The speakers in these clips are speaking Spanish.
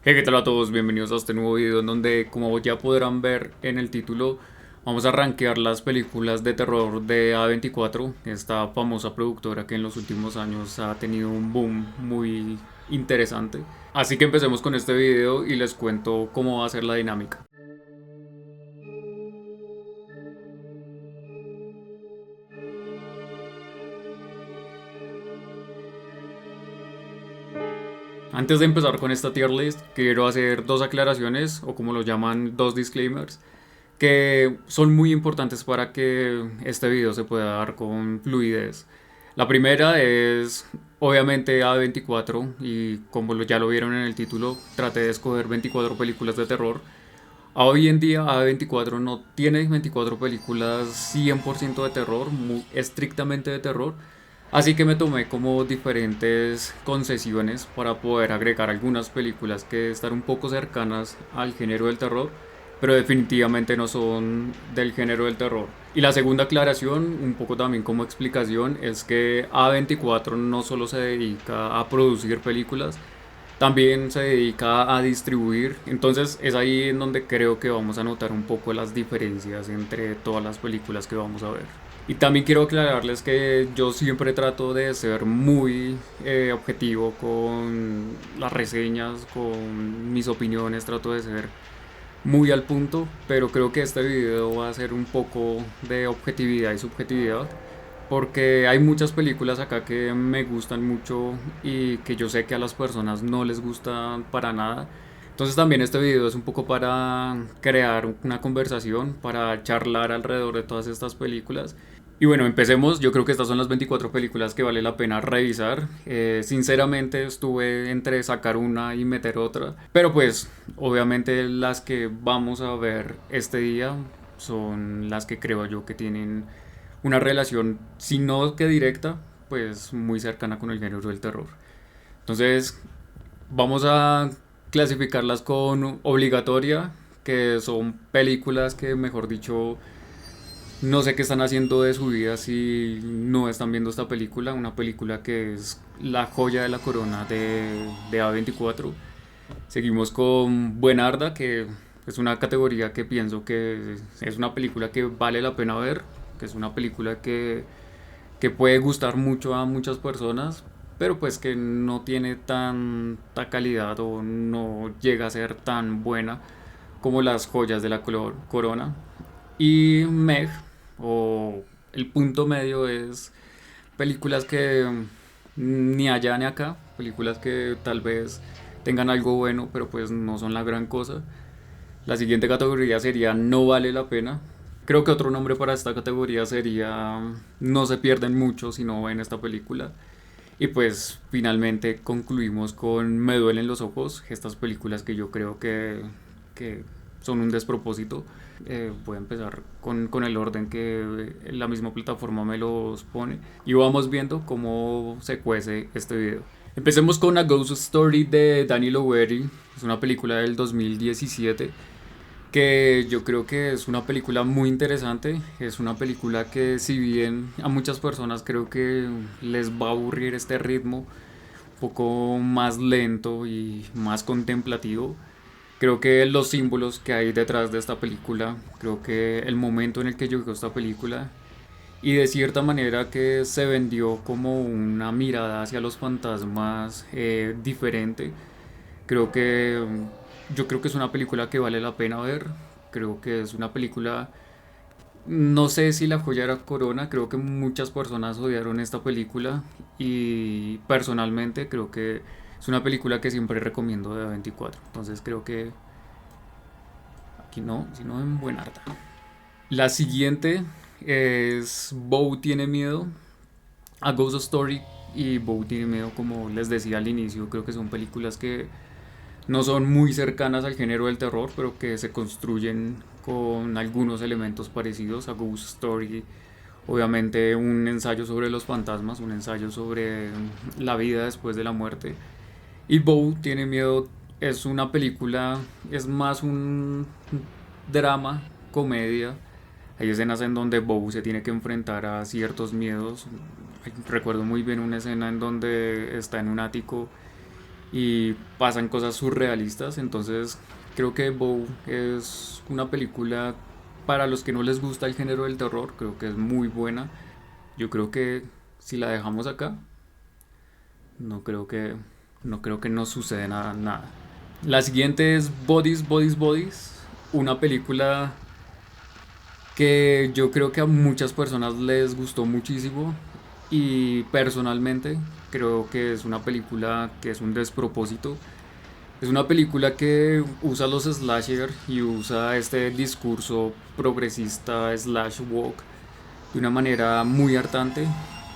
Hey, ¿qué tal a todos? Bienvenidos a este nuevo video en donde, como ya podrán ver en el título, vamos a rankear las películas de terror de A24, esta famosa productora que en los últimos años ha tenido un boom muy interesante. Así que empecemos con este video y les cuento cómo va a ser la dinámica. Antes de empezar con esta tier list, quiero hacer dos aclaraciones, o como lo llaman, dos disclaimers, que son muy importantes para que este video se pueda dar con fluidez. La primera es, obviamente, A24, y como ya lo vieron en el título, traté de escoger 24 películas de terror. Hoy en día A24 no tiene 24 películas 100% de terror, muy estrictamente de terror. Así que me tomé como diferentes concesiones para poder agregar algunas películas que están un poco cercanas al género del terror, pero definitivamente no son del género del terror. Y la segunda aclaración, un poco también como explicación, es que A24 no solo se dedica a producir películas, también se dedica a distribuir. Entonces es ahí en donde creo que vamos a notar un poco las diferencias entre todas las películas que vamos a ver. Y también quiero aclararles que yo siempre trato de ser muy objetivo con las reseñas, con mis opiniones, trato de ser muy al punto, pero creo que este video va a ser un poco de objetividad y subjetividad, porque hay muchas películas acá que me gustan mucho y que yo sé que a las personas no les gustan para nada. Entonces también este video es un poco para crear una conversación, para charlar alrededor de todas estas películas. Y bueno, empecemos. Yo creo que estas son las 24 películas que vale la pena revisar. Sinceramente estuve entre sacar una y meter otra. Pero pues obviamente las que vamos a ver este día son las que creo yo que tienen una relación, si no que directa, pues muy cercana con el género del terror. Entonces vamos a clasificarlas con obligatoria, que son películas que, mejor dicho, no sé qué están haciendo de su vida si no están viendo esta película, una película que es la joya de la corona de A24. Seguimos con Buenarda, que es una categoría que pienso que es una película que vale la pena ver, que es una película que puede gustar mucho a muchas personas, pero pues que no tiene tanta calidad o no llega a ser tan buena como las joyas de la corona. Y Meg, o el punto medio, es películas que ni allá ni acá, películas que tal vez tengan algo bueno, pero pues no son la gran cosa. La siguiente categoría sería no vale la pena. Creo que otro nombre para esta categoría sería no se pierden mucho si no ven esta película. Y pues finalmente concluimos con Me duelen los ojos, estas películas que yo creo que son un despropósito. Voy a empezar con el orden que la misma plataforma me los pone y vamos viendo cómo se cuece este video. Empecemos con A Ghost Story de Danny Lowery, es una película del 2017 que yo creo que es una película muy interesante, es una película que si bien a muchas personas creo que les va a aburrir este ritmo un poco más lento y más contemplativo, creo que los símbolos que hay detrás de esta película, creo que el momento en el que llegó esta película y de cierta manera que se vendió como una mirada hacia los fantasmas diferente. Creo que yo creo que es una película que vale la pena ver. Creo que es una película, no sé si la joya era Corona, creo que muchas personas odiaron esta película y personalmente creo que es una película que siempre recomiendo de 24. Entonces creo que aquí no, sino en Buenarda. La siguiente es Bow tiene miedo. A Ghost Story y Bow tiene miedo, como les decía al inicio, creo que son películas que no son muy cercanas al género del terror, pero que se construyen con algunos elementos parecidos a Ghost Story. Obviamente un ensayo sobre los fantasmas, un ensayo sobre la vida después de la muerte. Y Bow tiene miedo, es una película, es más un drama, comedia. Hay escenas en donde Bow se tiene que enfrentar a ciertos miedos. Recuerdo muy bien una escena en donde está en un ático y pasan cosas surrealistas. Entonces creo que Bow es una película para los que no les gusta el género del terror, creo que es muy buena. Yo creo que si la dejamos acá, no creo que no creo que nos suceda nada. La siguiente es Bodies, Bodies, Bodies, una película que yo creo que a muchas personas les gustó muchísimo y personalmente creo que es una película que es un despropósito. Es una película que usa los slasher y usa este discurso progresista slash woke de una manera muy hartante.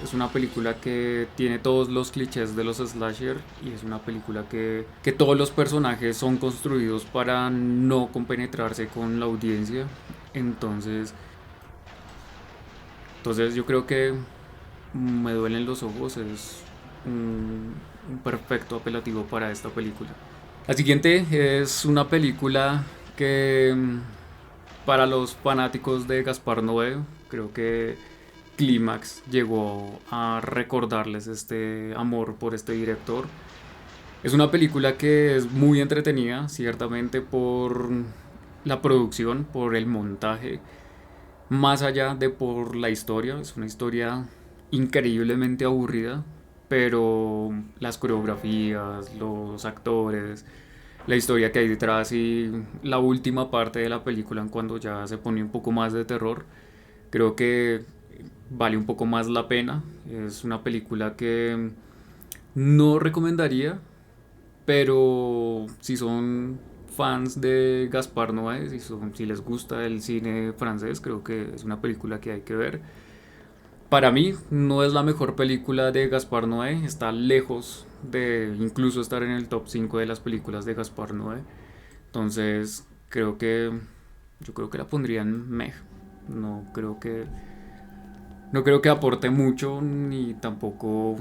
Es una película que tiene todos los clichés de los slasher y es una película que todos los personajes son construidos para no compenetrarse con la audiencia. Entonces, entonces yo creo que Me duelen los ojos es un perfecto apelativo para esta película. La siguiente es una película que para los fanáticos de Gaspar Noé, creo que Clímax llegó a recordarles este amor por este director. Es una película que es muy entretenida, ciertamente por la producción, por el montaje, más allá de por la historia. Es una historia increíblemente aburrida, pero las coreografías, los actores, la historia que hay detrás y la última parte de la película en cuando ya se pone un poco más de terror, creo que vale un poco más la pena. Es una película que no recomendaría, pero si son fans de Gaspar Noé, si les gusta el cine francés, creo que es una película que hay que ver. Para mí no es la mejor película de Gaspar Noé, está lejos de incluso estar en el top 5 de las películas de Gaspar Noé. Entonces, yo creo que la pondría en Meg. No creo que no creo que aporte mucho ni tampoco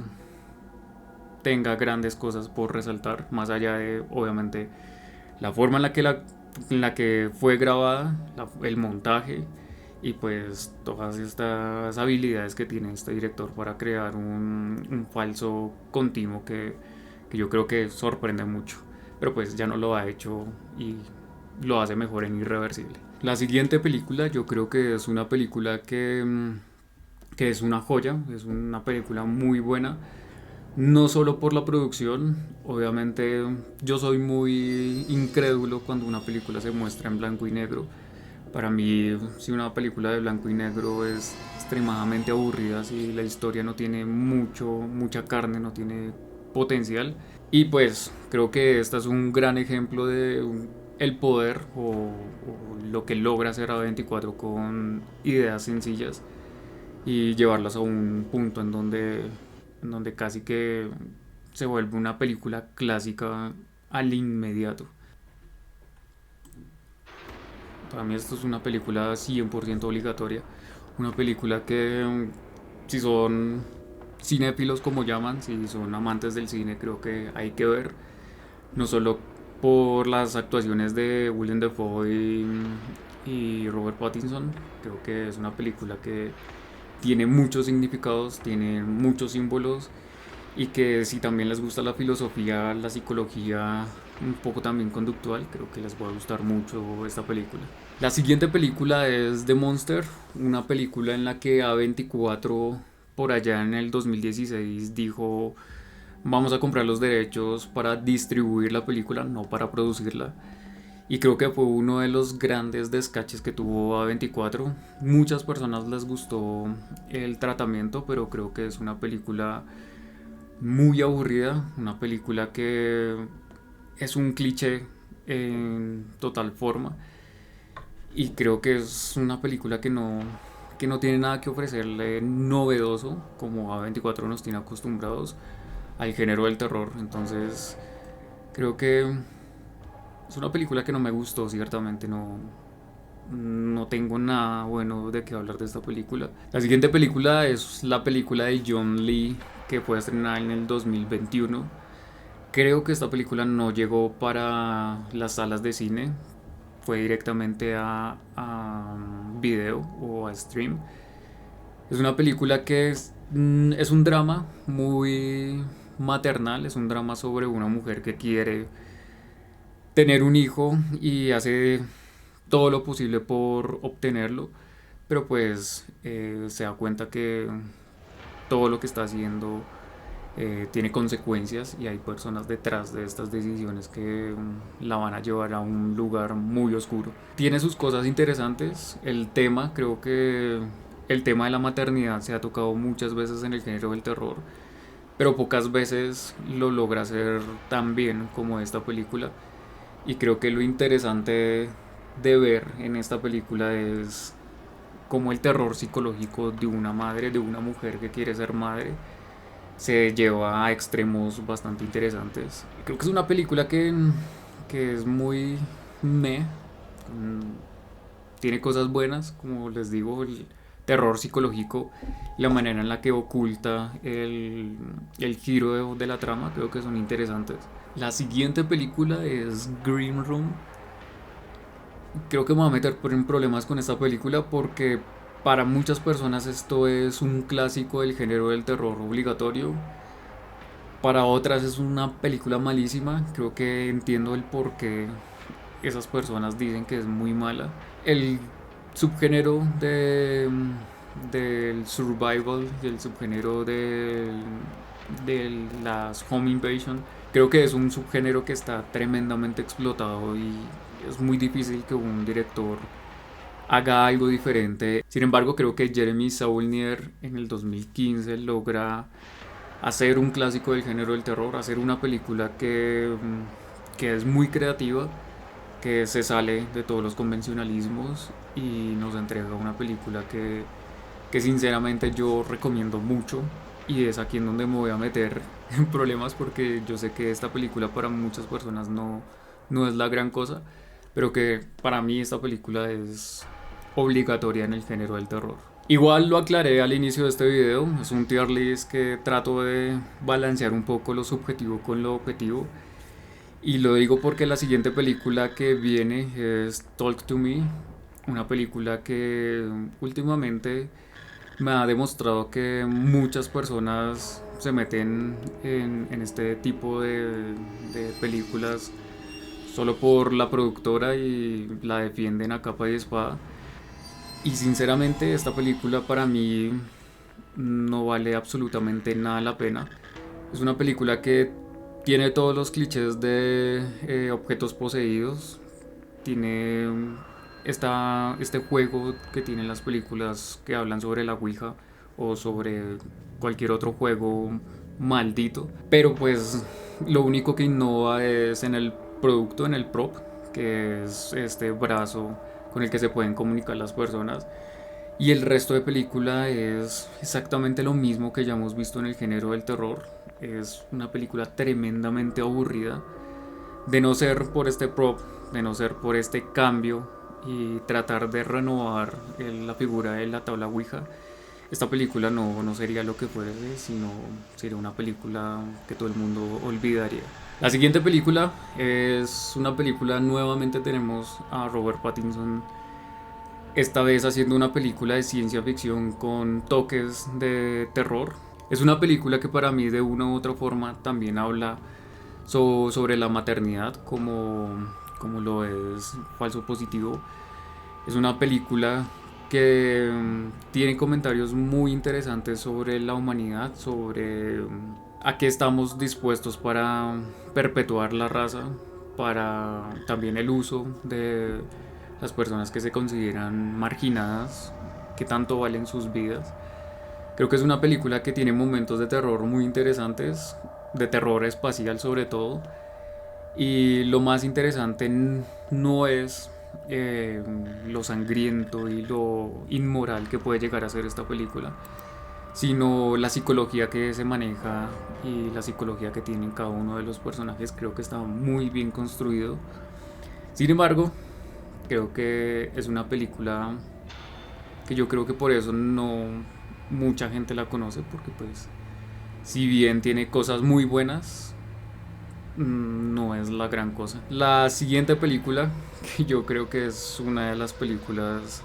tenga grandes cosas por resaltar, más allá de obviamente la forma en la que fue grabada, el montaje y pues todas estas habilidades que tiene este director para crear un falso continuo que yo creo que sorprende mucho. Pero pues ya no lo ha hecho y lo hace mejor en Irreversible. La siguiente película yo creo que es una película que es una joya, es una película muy buena. No solo por la producción, obviamente yo soy muy incrédulo cuando una película se muestra en blanco y negro. Para mí, si una película de blanco y negro es extremadamente aburrida, si la historia no tiene mucha carne, no tiene potencial. Y pues creo que este es un gran ejemplo de el poder o lo que logra hacer A24 con ideas sencillas y llevarlas a un punto en donde casi que se vuelve una película clásica al inmediato. Para mí esto es una película 100% obligatoria, una película que si son cinéfilos como llaman, si son amantes del cine, creo que hay que ver, no solo por las actuaciones de William Dafoe y Robert Pattinson, creo que es una película que tiene muchos significados, tiene muchos símbolos y que si también les gusta la filosofía, la psicología, un poco también conductual, creo que les va a gustar mucho esta película. La siguiente película es The Monster, una película en la que A24 por allá en el 2016 dijo vamos a comprar los derechos para distribuir la película, no para producirla. Y creo que fue uno de los grandes descaches que tuvo A24. Muchas personas les gustó el tratamiento, pero creo que es una película muy aburrida, una película que es un cliché en total forma y creo que es una película que no tiene nada que ofrecerle novedoso como A24 nos tiene acostumbrados al género del terror. Entonces creo que es una película que no me gustó, ciertamente no tengo nada bueno de qué hablar de esta película. La siguiente película es la película de John Lee que fue estrenada en el 2021. Creo que esta película no llegó para las salas de cine, fue directamente a video o a stream. Es una película que es un drama muy maternal, es un drama sobre una mujer que quiere tener un hijo y hace todo lo posible por obtenerlo, pero pues se da cuenta que todo lo que está haciendo tiene consecuencias y hay personas detrás de estas decisiones que la van a llevar a un lugar muy oscuro. Tiene sus cosas interesantes, el tema, creo que el tema de la maternidad se ha tocado muchas veces en el género del terror, pero pocas veces lo logra hacer tan bien como esta película. Y creo que lo interesante de ver en esta película es cómo el terror psicológico de una madre, de una mujer que quiere ser madre, se lleva a extremos bastante interesantes. Creo que es una película que es muy meh. Tiene cosas buenas, como les digo, el terror psicológico, la manera en la que oculta el giro de la trama, creo que son interesantes. La siguiente película es Green Room. Creo que me voy a meter en problemas con esta película porque para muchas personas esto es un clásico del género del terror obligatorio. Para otras es una película malísima. Creo que entiendo el por qué esas personas dicen que es muy mala. El subgénero del survival y el subgénero de las home invasion, creo que es un subgénero que está tremendamente explotado y es muy difícil que un director haga algo diferente. Sin embargo, creo que Jeremy Saulnier en el 2015 logra hacer un clásico del género del terror, hacer una película que es muy creativa, que se sale de todos los convencionalismos y nos entrega una película que sinceramente yo recomiendo mucho, y es aquí en donde me voy a meter en problemas porque yo sé que esta película para muchas personas no es la gran cosa, pero que para mí esta película es obligatoria en el género del terror. Igual lo aclaré al inicio de este video, es un tier list que trato de balancear un poco lo subjetivo con lo objetivo. Y lo digo porque la siguiente película que viene es Talk to Me, una película que últimamente me ha demostrado que muchas personas se meten en este tipo de películas solo por la productora y la defienden a capa y espada. Y sinceramente esta película para mí no vale absolutamente nada la pena. Es una película que tiene todos los clichés de objetos poseídos. Tiene este juego que tienen las películas que hablan sobre la Ouija o sobre cualquier otro juego maldito. Pero pues lo único que innova es en el producto, en el prop, que es este brazo con el que se pueden comunicar las personas. Y el resto de película es exactamente lo mismo que ya hemos visto en el género del terror. Es una película tremendamente aburrida. De no ser por este prop, de no ser por este cambio y tratar de renovar la figura de la tabla Ouija, esta película no sería lo que fuese, sino sería una película que todo el mundo olvidaría. La siguiente película es una película, nuevamente tenemos a Robert Pattinson, esta vez haciendo una película de ciencia ficción con toques de terror. Es una película que para mí de una u otra forma también habla sobre la maternidad, como lo es Falso Positivo. Es una película que tiene comentarios muy interesantes sobre la humanidad, sobre a qué estamos dispuestos para perpetuar la raza, para también el uso de las personas que se consideran marginadas, que tanto valen sus vidas. Creo que es una película que tiene momentos de terror muy interesantes, de terror espacial sobre todo, y lo más interesante no es lo sangriento y lo inmoral que puede llegar a ser esta película, sino la psicología que se maneja y la psicología que tienen cada uno de los personajes. Creo que está muy bien construido. Sin embargo, creo que es una película que yo creo que por eso no mucha gente la conoce, porque pues si bien tiene cosas muy buenas, no es la gran cosa. La siguiente película, que yo creo que es una de las películas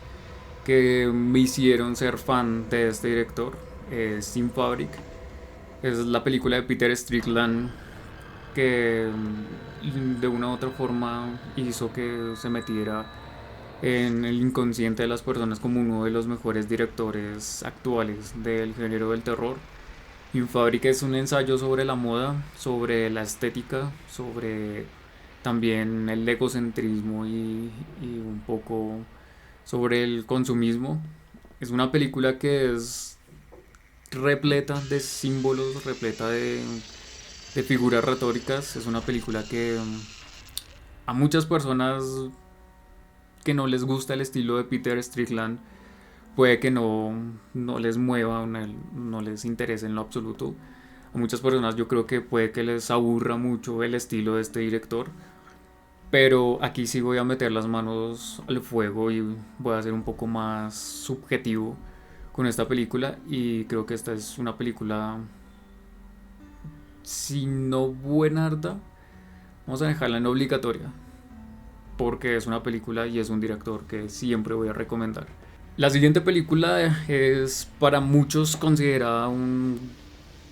que me hicieron ser fan de este director, es Sin Fabric. Es la película de Peter Strickland que de una u otra forma hizo que se metiera en el inconsciente de las personas como uno de los mejores directores actuales del género del terror. Infábrica es un ensayo sobre la moda, sobre la estética, sobre también el egocentrismo y un poco sobre el consumismo. Es una película que es repleta de símbolos, repleta de figuras retóricas. Es una película que a muchas personas que no les gusta el estilo de Peter Strickland puede que no les mueva, no les interese en lo absoluto. A muchas personas yo creo que puede que les aburra mucho el estilo de este director. Pero aquí sí voy a meter las manos al fuego y voy a ser un poco más subjetivo con esta película. Y creo que esta es una película, si no buenarda, vamos a dejarla en obligatoria. Porque es una película y es un director que siempre voy a recomendar. La siguiente película es para muchos considerada un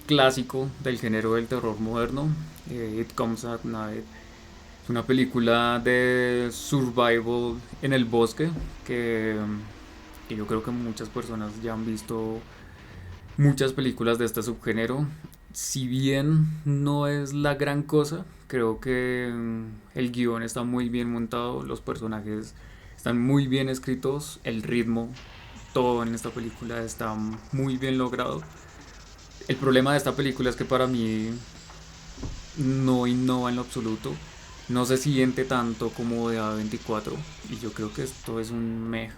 clásico del género del terror moderno. It Comes at Night. Es una película de survival en el bosque que yo creo que muchas personas ya han visto muchas películas de este subgénero. Si bien no es la gran cosa, creo que el guión está muy bien montado, los personajes están muy bien escritos, el ritmo, todo en esta película está muy bien logrado. El problema de esta película es que para mí no innova en lo absoluto. No se siente tanto como de A24 y yo creo que esto es un meh,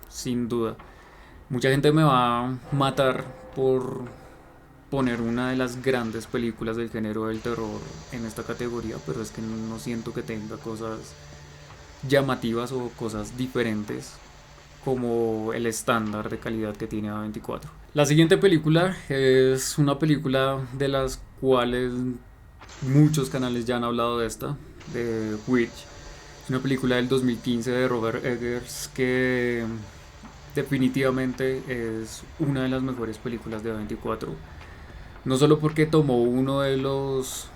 sin duda. Mucha gente me va a matar por poner una de las grandes películas del género del terror en esta categoría, pero es que no siento que tenga cosas llamativas o cosas diferentes como el estándar de calidad que tiene A24. La siguiente película es una película de las cuales muchos canales ya han hablado de esta, de Witch. Es una película del 2015 de Robert Eggers que definitivamente es una de las mejores películas de A24. No solo porque tomó uno de los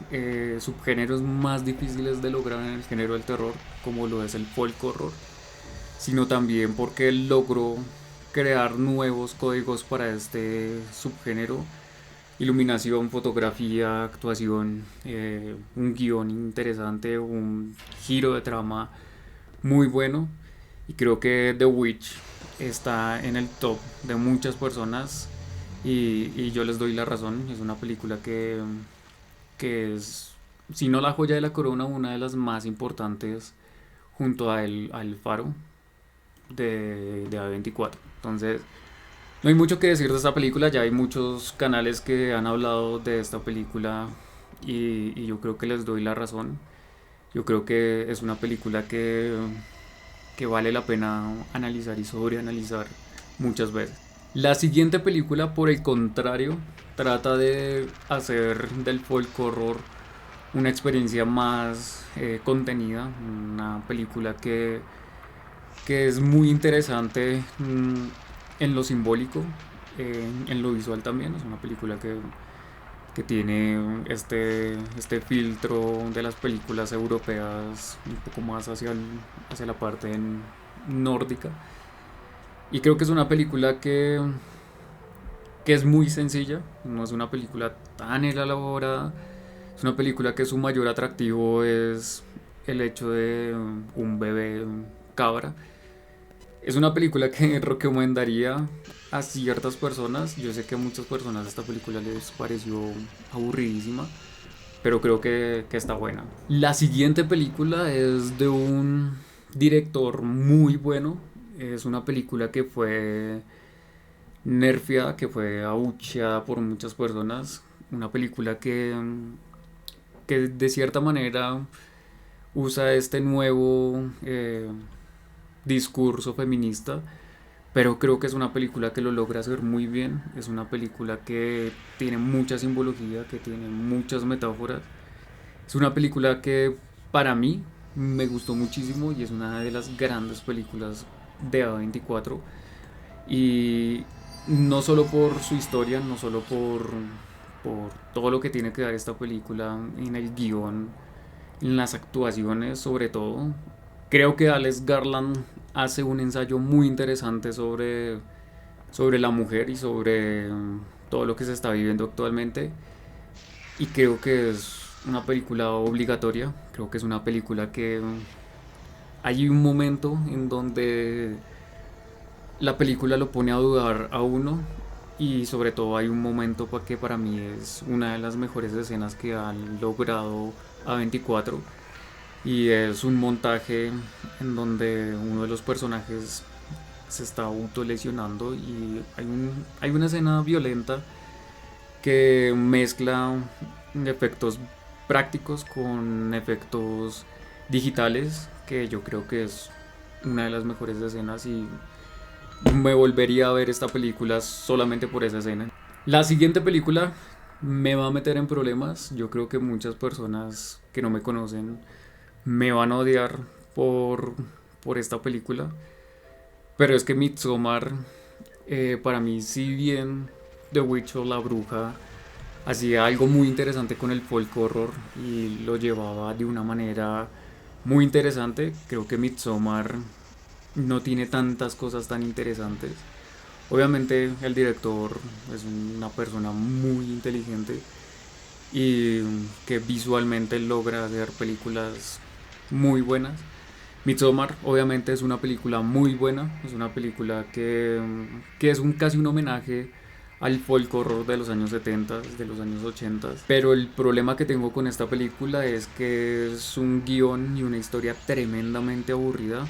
subgéneros más difíciles de lograr en el género del terror, como lo es el folk horror, sino también porque logró crear nuevos códigos para este subgénero. Iluminación, fotografía, actuación, un guión interesante, un giro de trama muy bueno. Y creo que The Witch está en el top de muchas personas y yo les doy la razón. Es una película que es, si no la joya de la corona, una de las más importantes junto al Faro de A24. Entonces, no hay mucho que decir de esta película, ya hay muchos canales que han hablado de esta película y yo creo que les doy la razón. Yo creo que es una película que vale la pena analizar y sobreanalizar muchas veces. La siguiente película, por el contrario, trata de hacer del folk horror una experiencia más contenida, una película que es muy interesante en lo simbólico, en lo visual también. Es una película que tiene este filtro de las películas europeas un poco más hacia la parte nórdica. Y creo que es una película que es muy sencilla, no es una película tan elaborada. Es una película que su mayor atractivo es el hecho de un bebé cabra. Es una película que recomendaría a ciertas personas. Yo sé que a muchas personas esta película les pareció aburridísima, pero creo que está buena. La siguiente película es de un director muy bueno. Es una película que fue nerfeada, que fue abucheada por muchas personas. Una película que de cierta manera usa este nuevo discurso feminista, pero creo que es una película que lo logra hacer muy bien. Es una película que tiene mucha simbología, que tiene muchas metáforas. Es una película que para mí me gustó muchísimo y es una de las grandes películas de A24. Y no solo por su historia, no solo por todo lo que tiene que dar esta película en el guión, en las actuaciones sobre todo. Creo que Alex Garland hace un ensayo muy interesante sobre la mujer y sobre todo lo que se está viviendo actualmente. Y creo que es una película obligatoria. Creo que es una película que hay un momento en donde la película lo pone a dudar a uno. Y sobre todo hay un momento que para mí es una de las mejores escenas que han logrado A24. Y es un montaje en donde uno de los personajes se está autolesionando y hay una escena violenta que mezcla efectos prácticos con efectos digitales, que yo creo que es una de las mejores escenas y me volvería a ver esta película solamente por esa escena. La siguiente película me va a meter en problemas. Yo creo que muchas personas que no me conocen me van a odiar por, por esta película. Pero es que Midsommar, para mí, si bien The Witch o La Bruja hacía algo muy interesante con el folk horror y lo llevaba de una manera muy interesante, creo que Midsommar no tiene tantas cosas tan interesantes. Obviamente el director es una persona muy inteligente y que visualmente logra hacer películas muy buenas. Midsommar obviamente es una película muy buena, es una película que es casi un homenaje al folk horror de los años 70, de los años 80. Pero el problema que tengo con esta película es que es un guión y una historia tremendamente aburrida,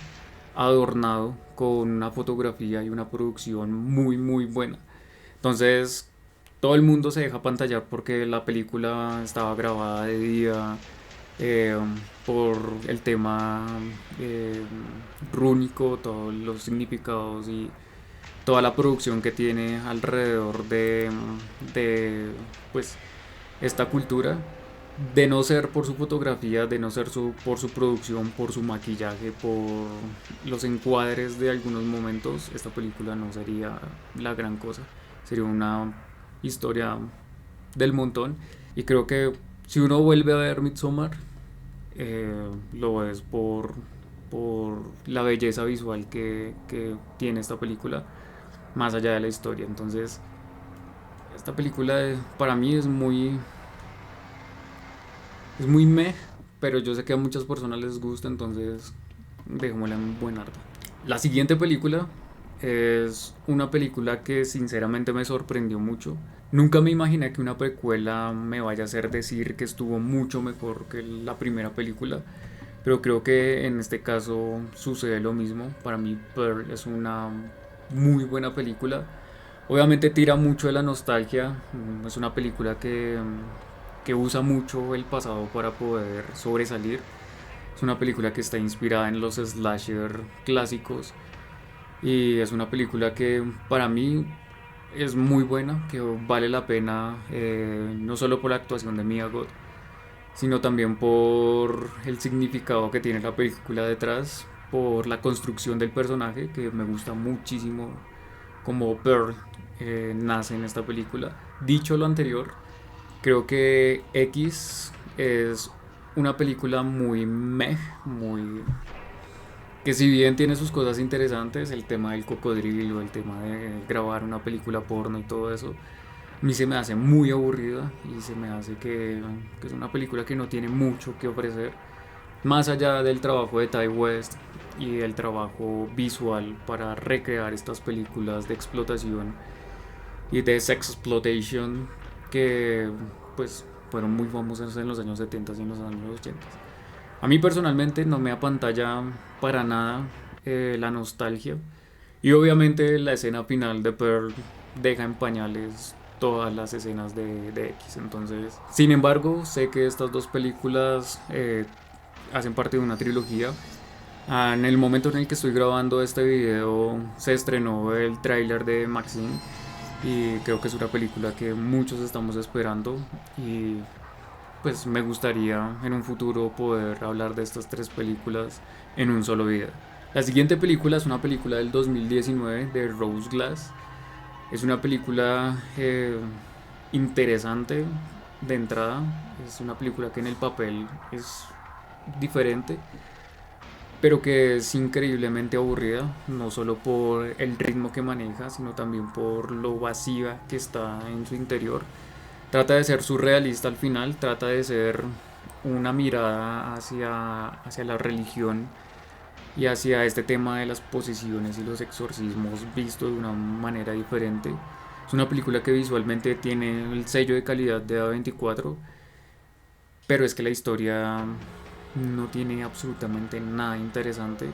adornado con una fotografía y una producción muy muy buena. Entonces todo el mundo se deja pantallar porque la película estaba grabada de día, eh, por el tema eh, rúnico, todos los significados y toda la producción que tiene alrededor de pues esta cultura. De no ser por su fotografía, de no ser por su producción, por su maquillaje, por los encuadres de algunos momentos, esta película no sería la gran cosa. Sería una historia del montón. Y creo que si uno vuelve a ver Midsommar, lo es por la belleza visual que tiene esta película, más allá de la historia. Entonces, esta película para mí es muy meh, pero yo sé que a muchas personas les gusta, entonces dejémosla en buen harta. La siguiente película es una película que sinceramente me sorprendió mucho. Nunca me imaginé que una precuela me vaya a hacer decir que estuvo mucho mejor que la primera película, pero creo que en este caso sucede lo mismo. Para mí Pearl es una muy buena película. Obviamente tira mucho de la nostalgia, es una película que usa mucho el pasado para poder sobresalir. Es una película que está inspirada en los slasher clásicos y es una película que para mí es muy buena, que vale la pena, no solo por la actuación de Mia Goth, sino también por el significado que tiene la película detrás, por la construcción del personaje, que me gusta muchísimo como Pearl nace en esta película. Dicho lo anterior, creo que X es una película muy meh, muy que si bien tiene sus cosas interesantes, el tema del cocodrilo, el tema de grabar una película porno y todo eso, a mí se me hace muy aburrida y se me hace que es una película que no tiene mucho que ofrecer, más allá del trabajo de Ty West y el trabajo visual para recrear estas películas de explotación y de sex exploitation que pues fueron muy famosas en los años 70 y en los años 80. A mí personalmente no me apantalla para nada la nostalgia y obviamente la escena final de Pearl deja en pañales todas las escenas de X. Entonces, sin embargo, sé que estas dos películas hacen parte de una trilogía. En el momento en el que estoy grabando este video se estrenó el tráiler de Maxine y creo que es una película que muchos estamos esperando y pues me gustaría en un futuro poder hablar de estas tres películas en un solo video. La siguiente película es una película del 2019 de Rose Glass. Es una película interesante de entrada. Es una película que en el papel es diferente, pero que es increíblemente aburrida, no solo por el ritmo que maneja, sino también por lo vacía que está en su interior. Trata de ser surrealista al final, trata de ser una mirada hacia la religión y hacia este tema de las posesiones y los exorcismos visto de una manera diferente. Es una película que visualmente tiene el sello de calidad de A24, pero es que la historia no tiene absolutamente nada interesante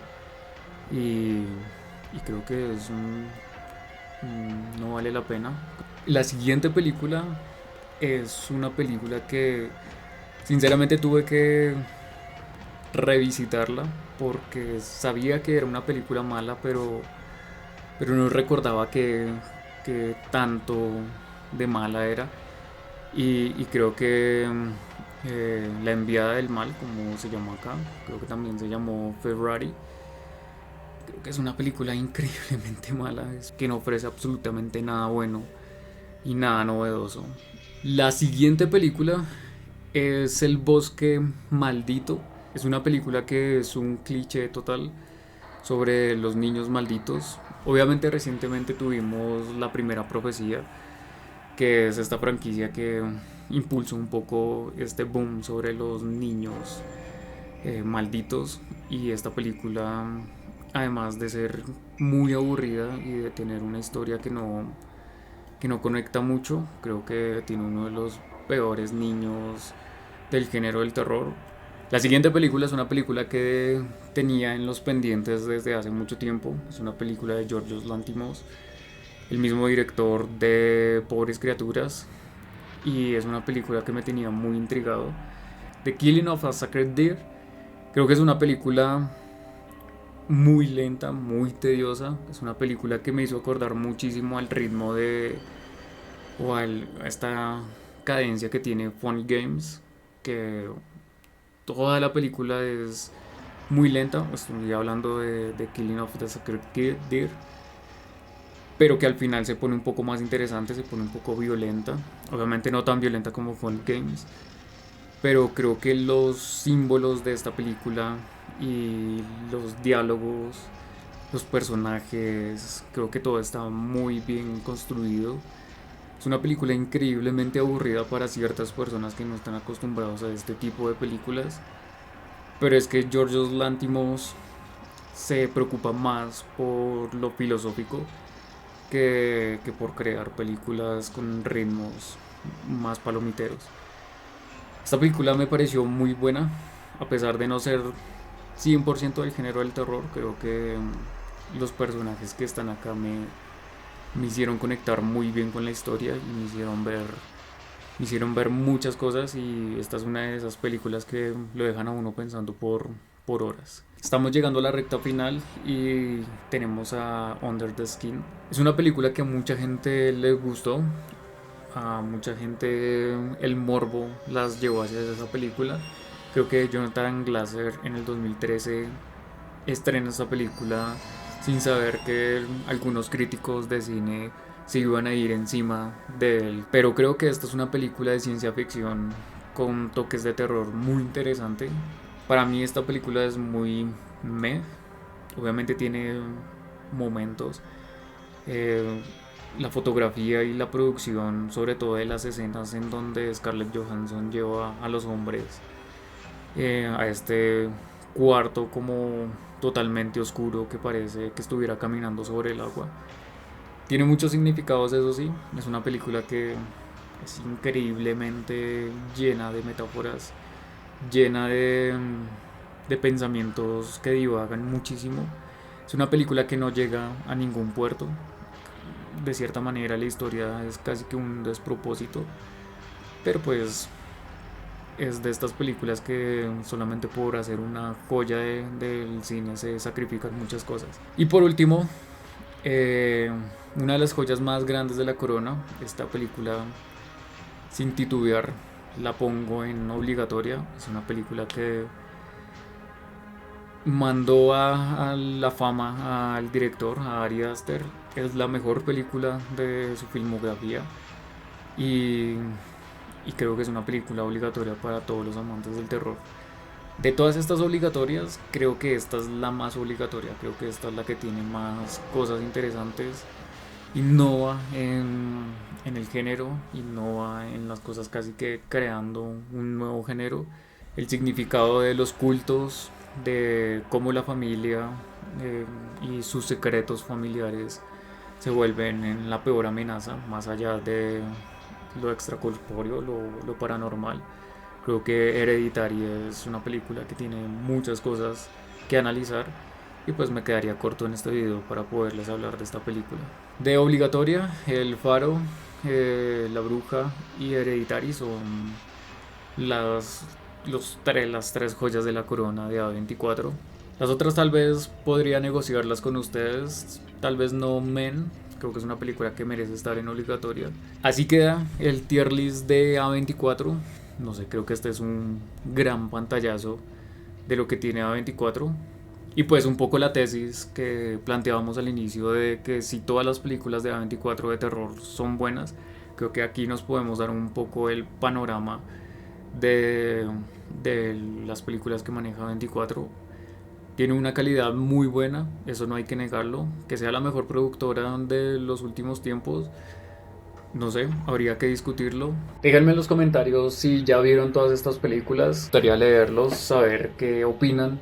y, y creo que no vale la pena. La siguiente película es una película que sinceramente tuve que revisitarla porque sabía que era una película mala, pero no recordaba que tanto de mala era. Y creo que La enviada del mal, como se llamó acá, creo que también se llamó Ferrari. Creo que es una película increíblemente mala, es que no ofrece absolutamente nada bueno y nada novedoso. La siguiente película es El bosque maldito. Es una película que es un cliché total sobre los niños malditos. Obviamente recientemente tuvimos La primera profecía, que es esta franquicia que impulsó un poco este boom sobre los niños malditos. Y esta película, además de ser muy aburrida y de tener una historia que no conecta mucho, creo que tiene uno de los peores niños del género del terror. La siguiente película es una película que tenía en los pendientes desde hace mucho tiempo. Es una película de Yorgos Lanthimos, el mismo director de Pobres Criaturas, y es una película que me tenía muy intrigado. The Killing of a Sacred Deer. Creo que es una película muy lenta, muy tediosa. Es una película que me hizo acordar muchísimo al ritmo a esta cadencia que tiene Funny Games, que toda la película es muy lenta. Estoy hablando de Killing of the Sacred Deer, pero que al final se pone un poco más interesante, se pone un poco violenta. Obviamente no tan violenta como Funny Games, pero creo que los símbolos de esta película y los diálogos, los personajes, creo que todo está muy bien construido. Es una película increíblemente aburrida para ciertas personas que no están acostumbrados a este tipo de películas, pero es que Yorgos Lanthimos se preocupa más por lo filosófico que por crear películas con ritmos más palomiteros. Esta película me pareció muy buena, a pesar de no ser 100% del género del terror. Creo que los personajes que están acá me hicieron conectar muy bien con la historia y me hicieron ver muchas cosas, y esta es una de esas películas que lo dejan a uno pensando por horas. Estamos llegando a la recta final y tenemos a Under the Skin. Es una película que a mucha gente les gustó, a mucha gente el morbo las llevó hacia esa película. Creo que Jonathan Glazer en el 2013 estrena esta película sin saber que algunos críticos de cine se iban a ir encima de él. Pero creo que esta es una película de ciencia ficción con toques de terror muy interesante. Para mí esta película es muy meh. Obviamente tiene momentos. Eh, la fotografía y la producción, sobre todo de las escenas en donde Scarlett Johansson lleva a los hombres a este cuarto como totalmente oscuro que parece que estuviera caminando sobre el agua. Tiene muchos significados, eso sí. Es una película que es increíblemente llena de metáforas, llena de pensamientos que divagan muchísimo. Es una película que no llega a ningún puerto. De cierta manera la historia es casi que un despropósito, pero pues es de estas películas que solamente por hacer una joya del cine se sacrifican muchas cosas. Y por último, una de las joyas más grandes de la corona, esta película sin titubear la pongo en obligatoria. Es una película que mandó a la fama al director, a Ari Aster. Es la mejor película de su filmografía. y, y creo que es una película obligatoria para todos los amantes del terror. De todas estas obligatorias, creo que esta es la más obligatoria, creo que esta es la que tiene más cosas interesantes, innova en el género, innova en las cosas casi que creando un nuevo género, el significado de los cultos, de cómo la familia eh, y sus secretos familiares se vuelven en la peor amenaza, más allá de lo extracorpóreo, lo paranormal. Creo que Hereditary es una película que tiene muchas cosas que analizar y pues me quedaría corto en este video para poderles hablar de esta película. De obligatoria, El Faro, La Bruja y Hereditary son las, las tres joyas de la corona de A24. Las otras tal vez podría negociarlas con ustedes, tal vez no Men, creo que es una película que merece estar en obligatoria. Así queda el tier list de A24. No sé, creo que este es un gran pantallazo de lo que tiene A24. Y pues un poco la tesis que planteábamos al inicio de que si todas las películas de A24 de terror son buenas, creo que aquí nos podemos dar un poco el panorama de, de las películas que maneja A24. Tiene una calidad muy buena, eso no hay que negarlo. Que sea la mejor productora de los últimos tiempos, no sé, habría que discutirlo. Déjenme en los comentarios si ya vieron todas estas películas. Me gustaría leerlos, saber qué opinan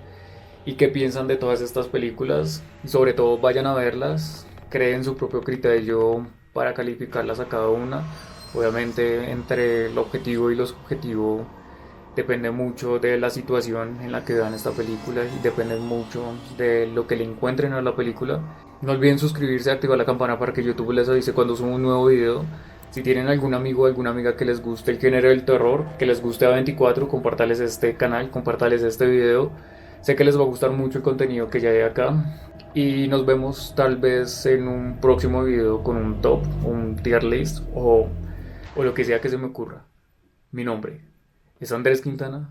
y qué piensan de todas estas películas. Y sobre todo vayan a verlas, creen su propio criterio para calificarlas a cada una. Obviamente entre el objetivo y lo subjetivo depende mucho de la situación en la que vean esta película y depende mucho de lo que le encuentren a la película. No olviden suscribirse y activar la campana para que YouTube les avise cuando suba un nuevo video. Si tienen algún amigo o alguna amiga que les guste el género del terror, que les guste A24, compártales este canal, compártales este video. Sé que les va a gustar mucho el contenido que ya hay acá. Y nos vemos tal vez en un próximo video con un top, un tier list o lo que sea que se me ocurra. Mi nombre es Andrés Quintana,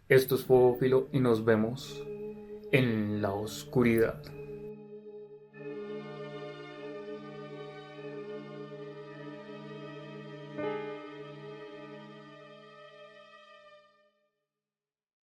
esto es Fobófilo y nos vemos en la oscuridad.